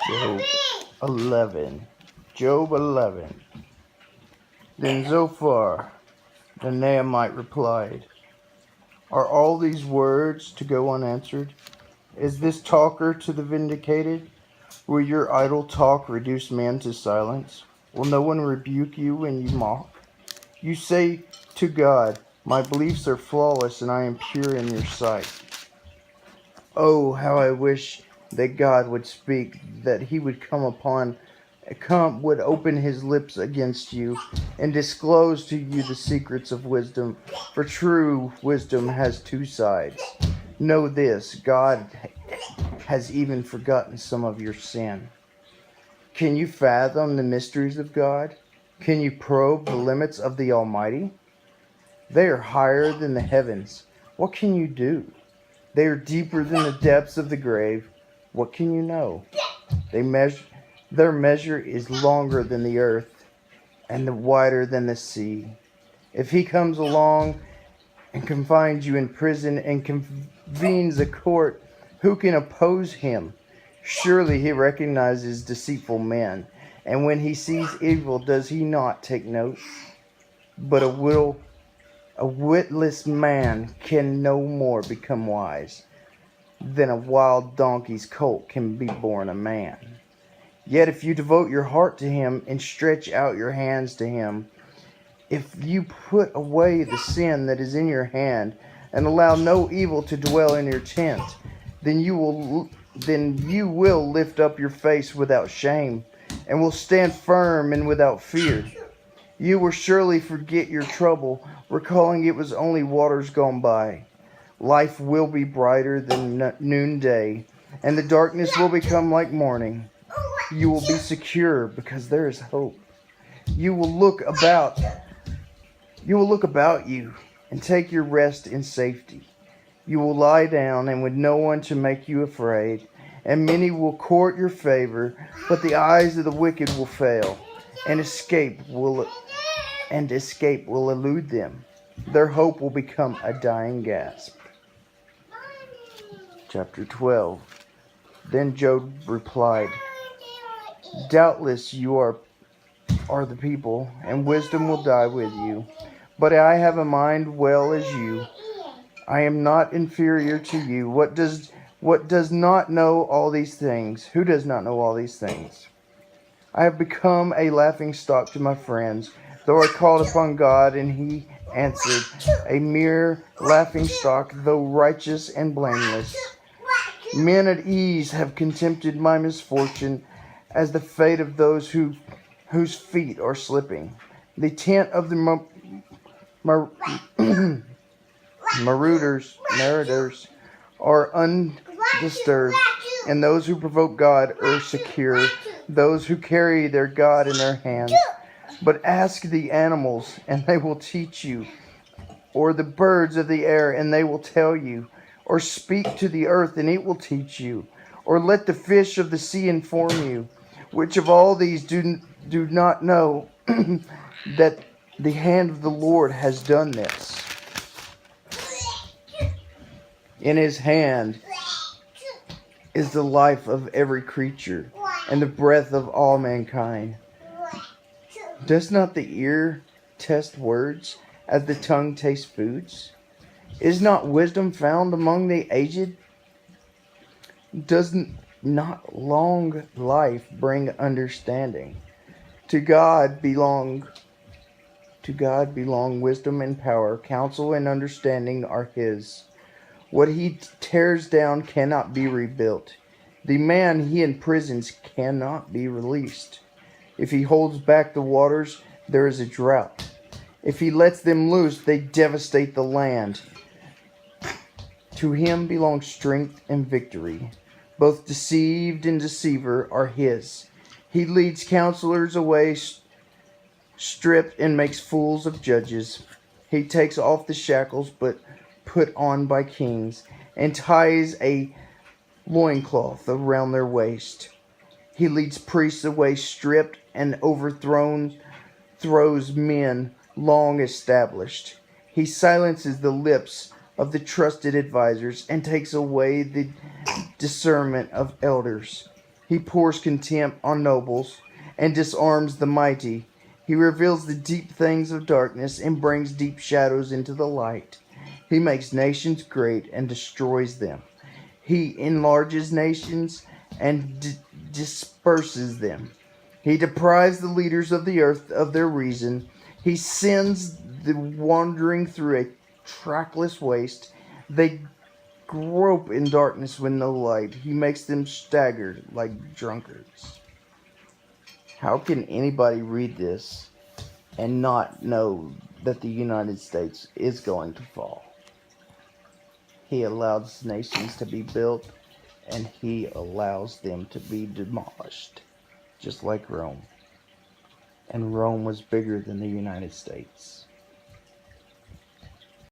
Job 11. Job 11. Then Zophar the Naamite replied, are all these words to go unanswered? Is this talker to the vindicated? Will your idle talk reduce man to silence? Will no one rebuke you when you mock? You say to God, my beliefs are flawless and I am pure in your sight. Oh, how I wish that God would speak, that he would would open his lips against you and disclose to you the secrets of wisdom. For true wisdom has two sides. Know this, God has even forgotten some of your sin. Can you fathom the mysteries of God? Can you probe the limits of the Almighty? They are higher than the heavens. What can you do? They are deeper than the depths of the grave. What can you know? Their measure is longer than the earth and wider than the sea. If he comes along and confines you in prison and convenes a court, who can oppose him? Surely he recognizes deceitful men, and when he sees evil, does he not take note? But a witless man can no more become wise than a wild donkey's colt can be born a man. Yet if you devote your heart to him and stretch out your hands to him, if you put away the sin that is in your hand and allow no evil to dwell in your tent, then you will lift up your face without shame and will stand firm and without fear. You will surely forget your trouble, recalling it was only waters gone by. Life will be brighter than noonday, and the darkness will become like morning. You will be secure because there is hope. You will look about you and take your rest in safety. You will lie down and with no one to make you afraid, and many will court your favor, but the eyes of the wicked will fail, and escape will elude them. Their hope will become a dying gasp. Chapter 12. Then Job replied, doubtless you are the people, and wisdom will die with you. But I have a mind well as you. I am not inferior to you. What does not know all these things? Who does not know all these things? I have become a laughing stock to my friends, though I called upon God, and he answered, a mere laughing stock, though righteous and blameless. Men at ease have contempted my misfortune as the fate of those whose feet are slipping. The tent of the marauders are undisturbed, and those who provoke God are secure, those who carry their God in their hands. But ask the animals, and they will teach you, or the birds of the air, and they will tell you, or speak to the earth, and it will teach you, or let the fish of the sea inform you. Which of all these do not know that the hand of the Lord has done this? In his hand is the life of every creature, and the breath of all mankind. Does not the ear test words, as the tongue tastes foods? Is not wisdom found among the aged? Does not long life bring understanding? To God belong wisdom and power. Counsel and understanding are his. What he tears down cannot be rebuilt. The man he imprisons cannot be released. If he holds back the waters, there is a drought. If he lets them loose, they devastate the land. To him belongs strength and victory. Both deceived and deceiver are his. He leads counselors away stripped and makes fools of judges. He takes off the shackles but put on by kings, and ties a loincloth around their waist. He leads priests away stripped and throws men long established. He silences the lips of the trusted advisors and takes away the discernment of elders. He pours contempt on nobles and disarms the mighty. He reveals the deep things of darkness and brings deep shadows into the light. He makes nations great and destroys them. He enlarges nations and disperses them. He deprives the leaders of the earth of their reason. He sends the wandering through a trackless waste. They grope in darkness with no light. He makes them stagger like drunkards. How can anybody read this and not know that the United States is going to fall? He allows nations to be built and he allows them to be demolished, just like Rome. And Rome was bigger than the United States.